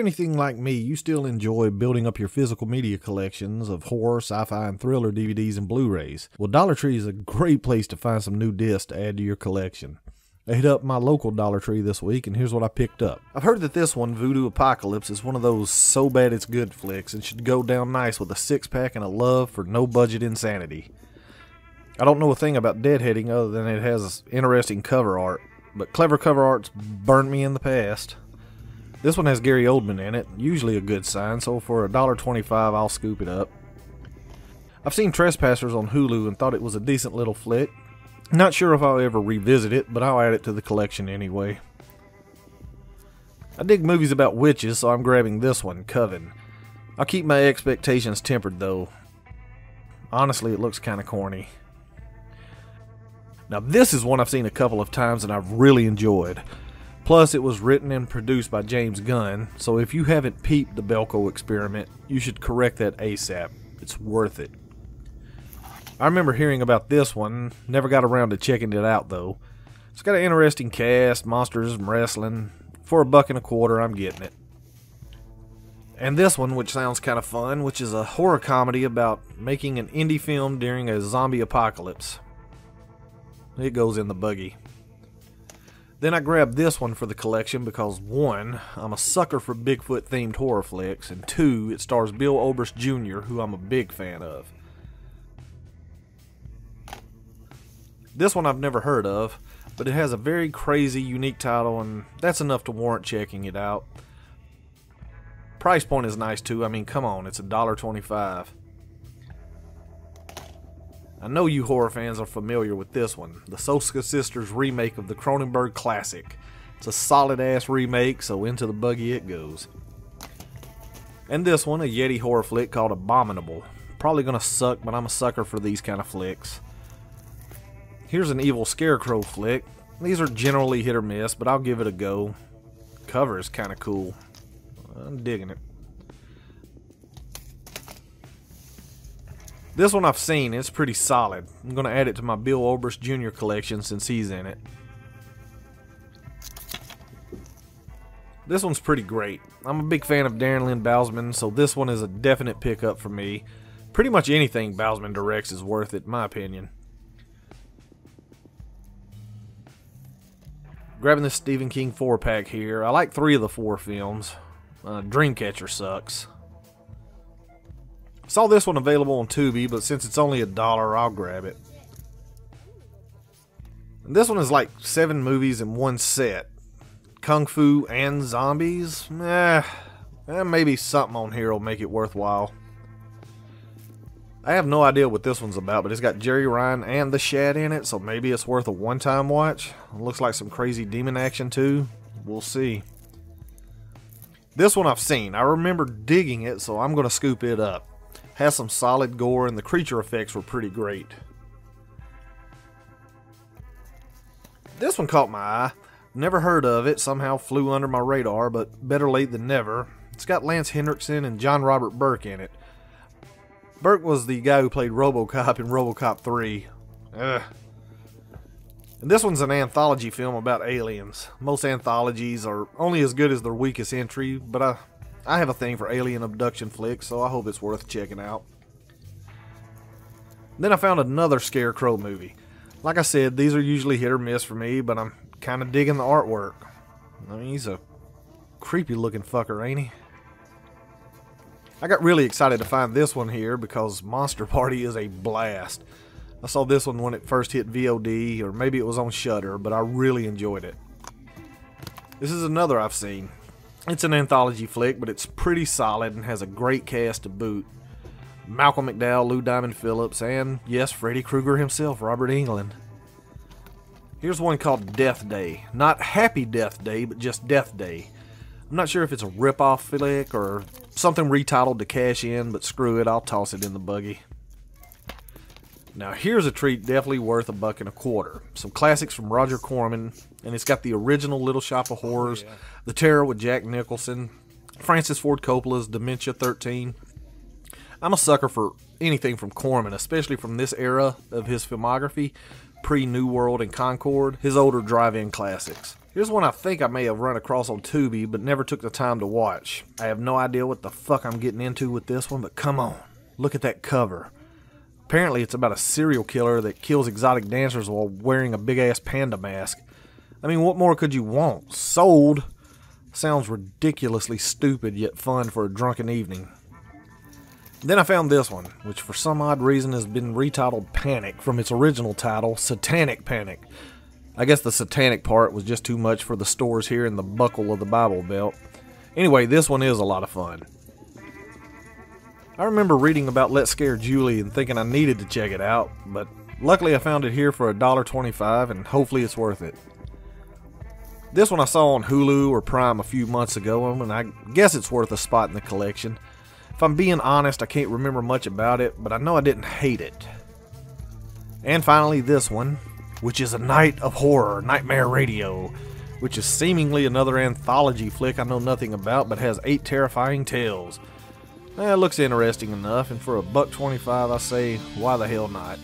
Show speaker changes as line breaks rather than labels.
anything like me, you still enjoy building up your physical media collections of horror, sci-fi, and thriller DVDs and Blu-rays, well, Dollar Tree is a great place to find some new discs to add to your collection. I hit up my local Dollar Tree this week, and here's what I picked up. I've heard that this one, Voodoo Apocalypse, is one of those so bad it's good flicks and should go down nice with a six-pack and a love for no-budget insanity. I don't know a thing about deadheading other than it has interesting cover art, but clever cover art's burned me in the past. This one has Gary Oldman in it, usually a good sign, so for $1.25 I'll scoop it up. I've seen Trespassers on Hulu and thought it was a decent little flick. Not sure if I'll ever revisit it, but I'll add it to the collection anyway. I dig movies about witches, so I'm grabbing this one, Coven. I'll keep my expectations tempered though. Honestly, it looks kinda corny. Now this is one I've seen a couple of times and I've really enjoyed. Plus it was written and produced by James Gunn, so if you haven't peeped the Belko experiment, you should correct that ASAP. It's worth it. I remember hearing about this one, never got around to checking it out though. It's got an interesting cast, monsters and wrestling. For $1.25, I'm getting it. And this one, which sounds kind of fun, which is a horror comedy about making an indie film during a zombie apocalypse. It goes in the buggy. Then I grabbed this one for the collection because 1, I'm a sucker for Bigfoot themed horror flicks, and 2, it stars Bill Oberst Jr., who I'm a big fan of. This one I've never heard of, but it has a very crazy, unique title, and that's enough to warrant checking it out. Price point is nice too. I mean, come on, it's $1.25. I know you horror fans are familiar with this one, the Soska Sisters remake of the Cronenberg classic. It's a solid ass remake, so into the buggy it goes. And this one, a Yeti horror flick called Abominable. Probably gonna suck, but I'm a sucker for these kind of flicks. Here's an evil scarecrow flick. These are generally hit or miss, but I'll give it a go. Cover is kind of cool. I'm digging it. This one I've seen. It's pretty solid. I'm going to add it to my Bill Oberst Jr. collection since he's in it. This one's pretty great. I'm a big fan of Darren Lynn Bousman, so this one is a definite pickup for me. Pretty much anything Bousman directs is worth it, in my opinion. Grabbing this Stephen King 4-pack here. I like 3 of the 4 films. Dreamcatcher sucks. Saw this one available on Tubi, but since it's only $1, I'll grab it. And this one is like 7 movies in one set. Kung Fu and zombies? Maybe something on here will make it worthwhile. I have no idea what this one's about, but it's got Jerry Ryan and the Shad in it, so maybe it's worth a one-time watch. It looks like some crazy demon action too. We'll see. This one I've seen. I remember digging it, so I'm going to scoop it up. Has some solid gore, and the creature effects were pretty great. This one caught my eye. Never heard of it. Somehow flew under my radar, but better late than never. It's got Lance Henriksen and John Robert Burke in it. Burke was the guy who played RoboCop in RoboCop 3. And this one's an anthology film about aliens. Most anthologies are only as good as their weakest entry, but I have a thing for alien abduction flicks, so I hope it's worth checking out. Then I found another Scarecrow movie. Like I said, these are usually hit or miss for me, but I'm kind of digging the artwork. I mean, he's a creepy looking fucker, ain't he? I got really excited to find this one here because Monster Party is a blast. I saw this one when it first hit VOD, or maybe it was on Shudder, but I really enjoyed it. This is another I've seen. It's an anthology flick, but it's pretty solid and has a great cast to boot. Malcolm McDowell, Lou Diamond Phillips, and yes, Freddy Krueger himself, Robert Englund. Here's one called Death Day. Not Happy Death Day, but just Death Day. I'm not sure if it's a rip-off flick or something retitled to cash in, but screw it, I'll toss it in the buggy. Now here's a treat definitely worth $1.25. Some classics from Roger Corman, and it's got the original Little Shop of Horrors, The Terror with Jack Nicholson, Francis Ford Coppola's Dementia 13. I'm a sucker for anything from Corman, especially from this era of his filmography. pre-New World and Concord, his older drive-in classics. Here's one I think I may have run across on Tubi, but never took the time to watch. I have no idea what the fuck I'm getting into with this one, but come on, look at that cover. Apparently it's about a serial killer that kills exotic dancers while wearing a big-ass panda mask. I mean, what more could you want? Sold! Sounds ridiculously stupid yet fun for a drunken evening. Then I found this one, which for some odd reason has been retitled Panic from its original title, Satanic Panic. I guess the satanic part was just too much for the stores here in the buckle of the Bible Belt. Anyway, this one is a lot of fun. I remember reading about Let's Scare Julie and thinking I needed to check it out, but luckily I found it here for $1.25 and hopefully it's worth it. This one I saw on Hulu or Prime a few months ago, and I guess it's worth a spot in the collection. If I'm being honest, I can't remember much about it, but I know I didn't hate it. And finally this one, which is A Night of Horror, Nightmare Radio, which is seemingly another anthology flick I know nothing about, but has 8 terrifying tales. It looks interesting enough, and for $1.25 I say, why the hell not?